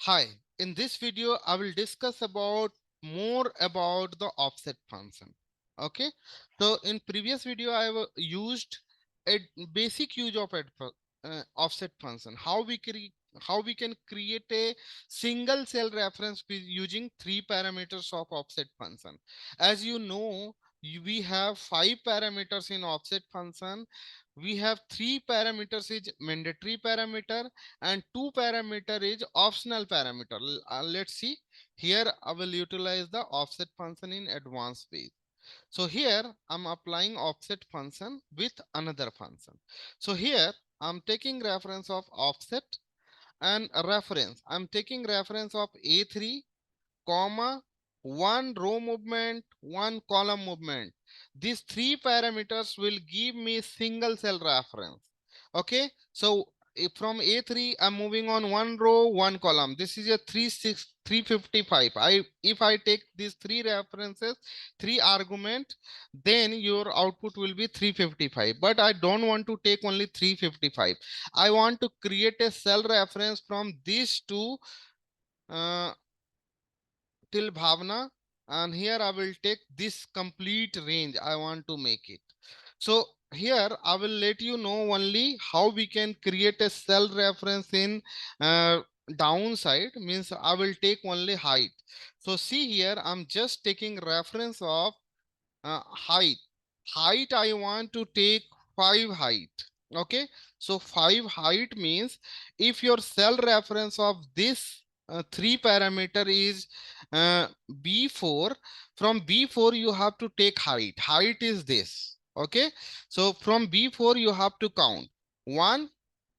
Hi, in this video, I will discuss about more about the offset function. Okay, so in previous video, I have used a basic use of offset function. How we can create a single cell reference with using three parameters of offset function. As you know, we have five parameters in offset function. We have three parameters is mandatory parameter and two parameter is optional parameter. Let's see. Here I will utilize the offset function in advanced way. So here I'm applying offset function with another function. So here I'm taking reference of offset and a reference. I'm taking reference of A3 comma one row movement, one column movement. These three parameters will give me single cell reference. Okay, so from A3 I'm moving on one row, one column. This is a 355. If I take these three references, three argument, then your output will be 355. But I don't want to take only 355. I want to create a cell reference from these two uh, till Bhavna, and here I will take this complete range. I want to make it. So here I will let you know only how we can create a cell reference in uh, downside, means I will take only height. So see here, I'm just taking reference of height. Height I want to take 5 height. Okay, so 5 height means if your cell reference of this three parameter is b4, from b4 you have to take height. Height is this. Okay, so from b4 you have to count 1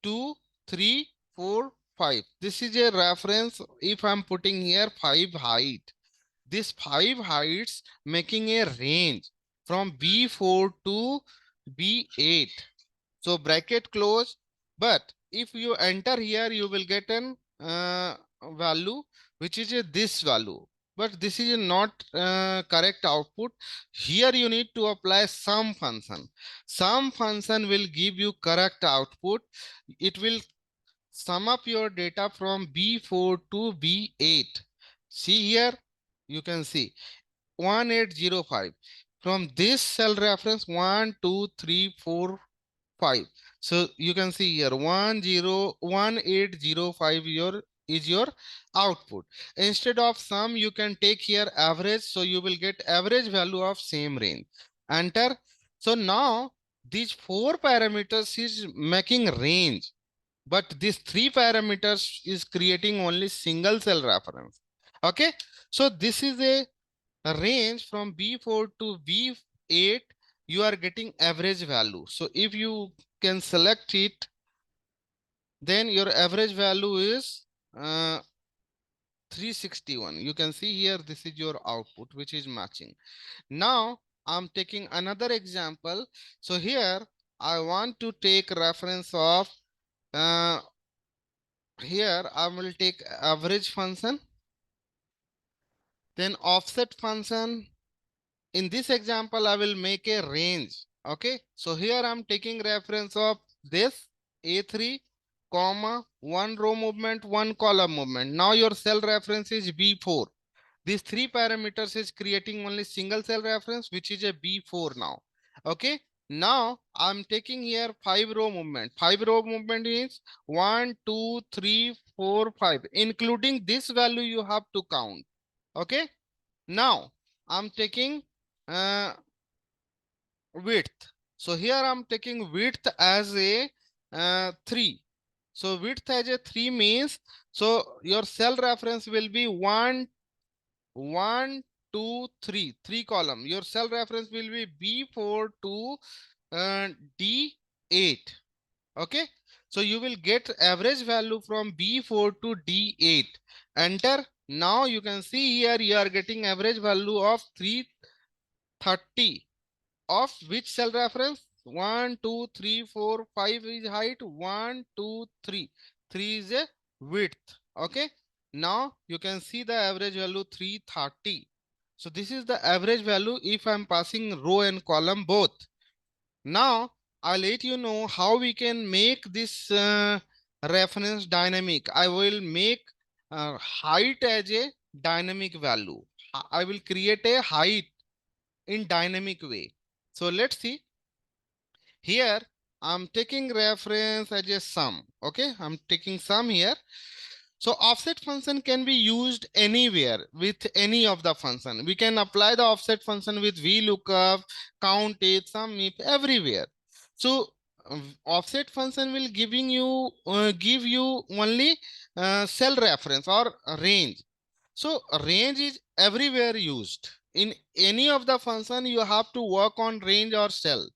2 3 4 5. This is a reference. If I'm putting here 5 height, these five heights making a range from B4 to B8. So bracket close. But if you enter here, you will get an value which is this value. But this is not correct output. Here you need to apply sum function. Sum function will give you correct output. It will sum up your data from B4 to B8. See here, you can see 1805. From this cell reference 1, 2, 3, 4, 5. So you can see here 1805 your is your output. Instead of sum, you can take here average. So you will get average value of same range. Enter. So now these four parameters is making range, but these three parameters is creating only single cell reference. Okay, so this is a range from B4 to B8. You are getting average value. So if you can select it, then your average value is 361. You can see here, this is your output which is matching. Now I'm taking another example. So here I want to take reference of uh, here I will take average function, then offset function. In this example, I will make a range. Okay, so here I'm taking reference of this A3, comma, one row movement, one column movement. Now your cell reference is B4. These three parameters is creating only single cell reference, which is a B4 now. Okay, now I'm taking here 5 row movement. 5 row movement is 1, 2, 3, 4, 5. Including this value, you have to count. Okay, now I'm taking uh, width. So here I'm taking width as a 3. So width as a 3 means, so your cell reference will be 1, 1, 2, 3, 3 column. Your cell reference will be B4 to D8. Okay, so you will get average value from B4 to D8. Enter. Now you can see here you are getting average value of 330. Of which cell reference? 1, 2, 3, 4, 5 is height. 1, 2, 3. 3 is a width. Okay. Now you can see the average value 330. So this is the average value if I'm passing row and column both. Now I'll let you know how we can make this reference dynamic. I will make height as a dynamic value. I will create a height in dynamic way. So let's see here. I'm taking reference as a sum. Okay, I'm taking sum here. So offset function can be used anywhere with any of the function. We can apply the offset function with VLOOKUP, count it, sum if, everywhere. So offset function will give you only cell reference or range. So range is everywhere used. In any of the function, you have to work on range or cell.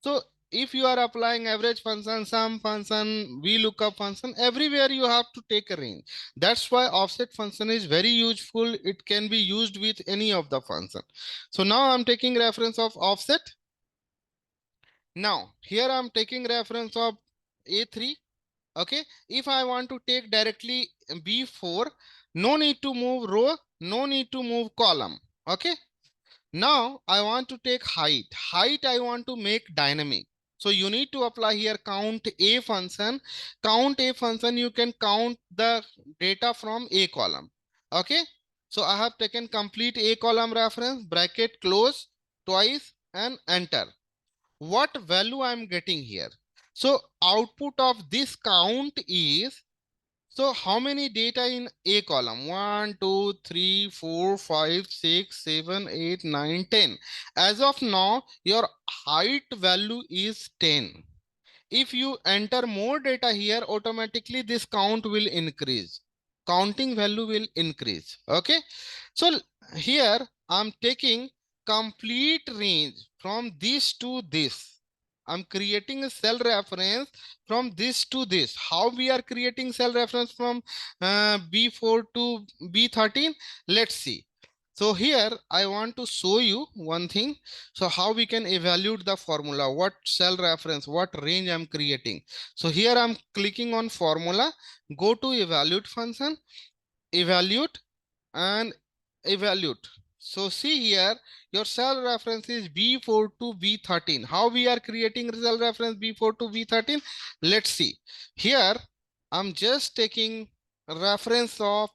So if you are applying average function, sum function, VLOOKUP function, everywhere you have to take a range. That's why offset function is very useful. It can be used with any of the function. So now I'm taking reference of offset. Now here I'm taking reference of A3. Okay, if I want to take directly B4, no need to move row, no need to move column. Okay, now I want to take height. Height I want to make dynamic. So you need to apply here count A function. Count A function, you can count the data from A column. Okay. So I have taken complete A column reference, bracket close twice and enter. What value I am getting here? So output of this count is, so how many data in A column? 1, 2, 3, 4, 5, 6, 7, 8, 9, 10. As of now, your height value is 10. If you enter more data here, automatically this count will increase. Counting value will increase. Okay. So here I'm taking complete range from this to this. I'm creating a cell reference from this to this. How we are creating cell reference from B4 to B13? Let's see. So here I want to show you one thing. So how we can evaluate the formula, what cell reference, what range I'm creating. So here I'm clicking on formula, go to evaluate function, evaluate and evaluate. So see here, your cell reference is B4 to B13. How we are creating cell reference B4 to B13? Let's see. Here, I'm just taking reference of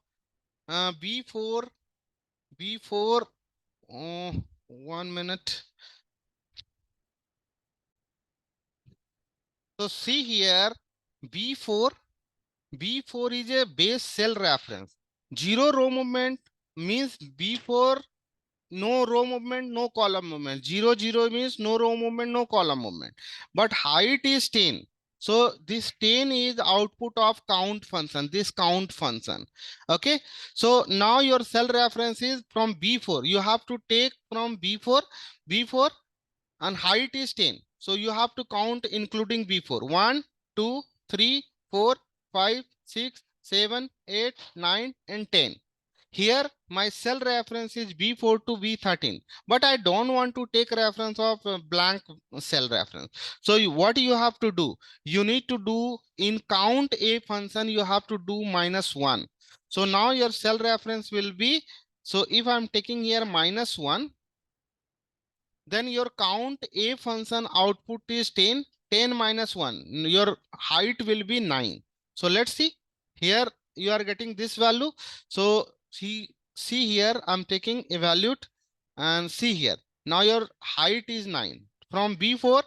B4, B4, 1 minute. So see here, B4, B4 is a base cell reference. Zero row movement means B4 no row movement, no column movement. 0, 0 means no row movement, no column movement. But height is 10. So this 10 is output of count function, this count function. Okay. So now your cell reference is from B4. You have to take from B4, B4 and height is 10. So you have to count including B4. 1, 2, 3, 4, 5, 6, 7, 8, 9, and 10. Here my cell reference is B4 to B13, but I don't want to take reference of blank cell reference. So what you have to do? You need to do in count A function, you have to do -1. So now your cell reference will be, so if I'm taking here -1, then your count A function output is 10, 10 minus 1. Your height will be 9. So let's see. Here you are getting this value. So see here, I'm taking evaluate and see here. Now your height is 9. From B4,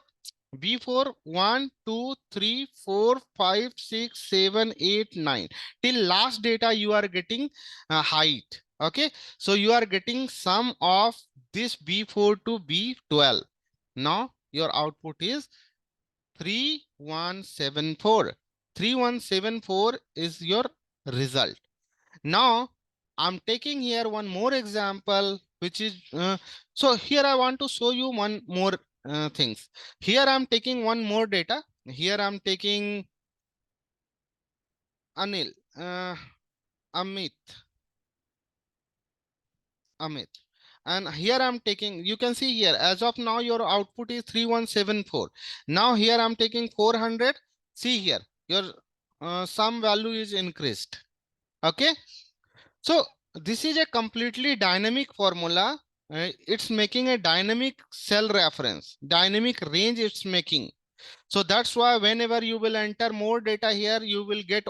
B4 1, 2, 3, 4, 5, 6, 7, 8, 9. Till last data you are getting height. Okay. So you are getting sum of this B4 to B12. Now your output is 3174. 3174 is your result. Now I'm taking here one more example, which is so here I want to show you one more things. Here I'm taking one more data. Here I'm taking Anil, Amit, Amit. And here I'm taking, you can see here, as of now, your output is 3174. Now here I'm taking 400. See here, your sum value is increased. Okay. So this is a completely dynamic formula. It's making a dynamic cell reference, dynamic range it's making. So that's why whenever you will enter more data here, you will get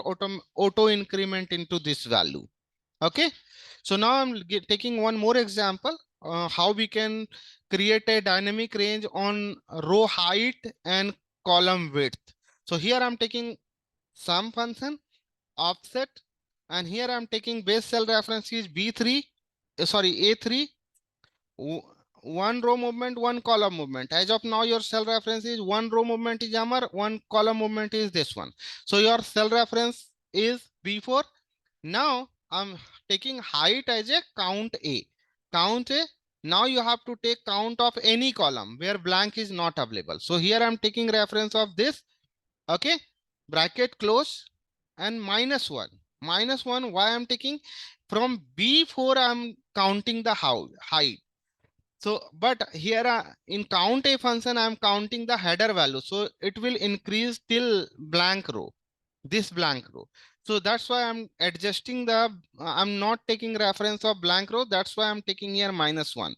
auto increment into this value. Okay. So now I'm taking one more example, how we can create a dynamic range on row height and column width. So here I'm taking sum function, offset, and here I'm taking base cell reference is B3, sorry, A3, one row movement, one column movement. As of now, your cell reference is one row movement is Amar, one column movement is this one. So your cell reference is B4. Now I'm taking height as a count A. Count A. Now you have to take count of any column where blank is not available. So here I'm taking reference of this. Okay. Bracket close and -1. -1. Why I'm taking? From B4 I'm counting the height. So, but here in count A function, I'm counting the header value. So it will increase till blank row, this blank row. So that's why I'm adjusting the, I'm not taking reference of blank row. That's why I'm taking here -1.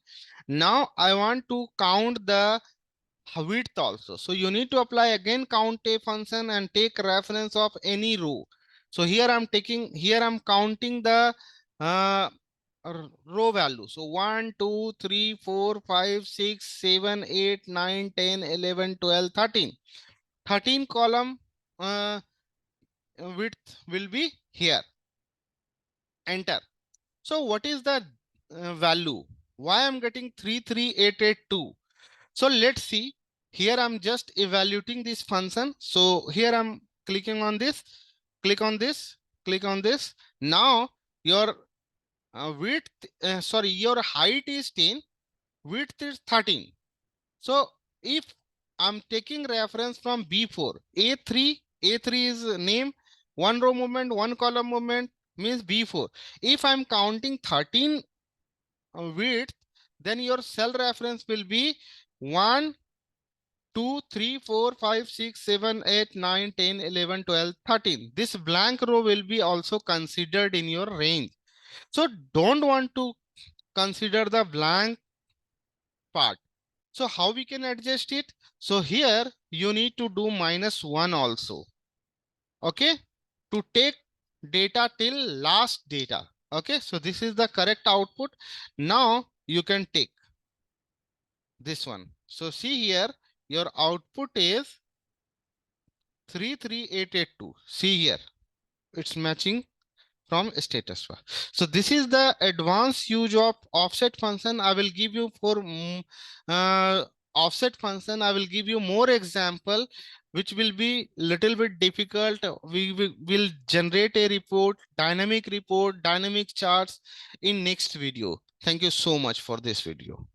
Now I want to count the width also. So you need to apply again count A function and take reference of any row. So here I'm taking, here I'm counting the uh, row value. So 1, 2, 3, 4, 5, 6, 7, 8, 9, 10, 11, 12, 13. 13 column width will be here. Enter. So what is the value? Why I'm getting 33882? So let's see. Here I'm just evaluating this function. So here I'm clicking on this, click on this, click on this. Now your width, sorry, your height is 10, width is 13. So if I'm taking reference from B4, A3, A3 is name, one row movement, one column movement means B4. If I'm counting 13 width, then your cell reference will be 1, 2, 3, 4, 5, 6, 7, 8, 9, 10, 11, 12, 13. This blank row will be also considered in your range. So don't want to consider the blank part. So how we can adjust it? So here you need to do -1 also. Okay. To take data till last data. Okay. So this is the correct output. Now you can take this one. So see here, your output is 33882. See here, it's matching from status bar. So this is the advanced use of offset function. I will give you for offset function. I will give you more example, which will be little bit difficult. We will generate a report, dynamic charts in next video. Thank you so much for this video.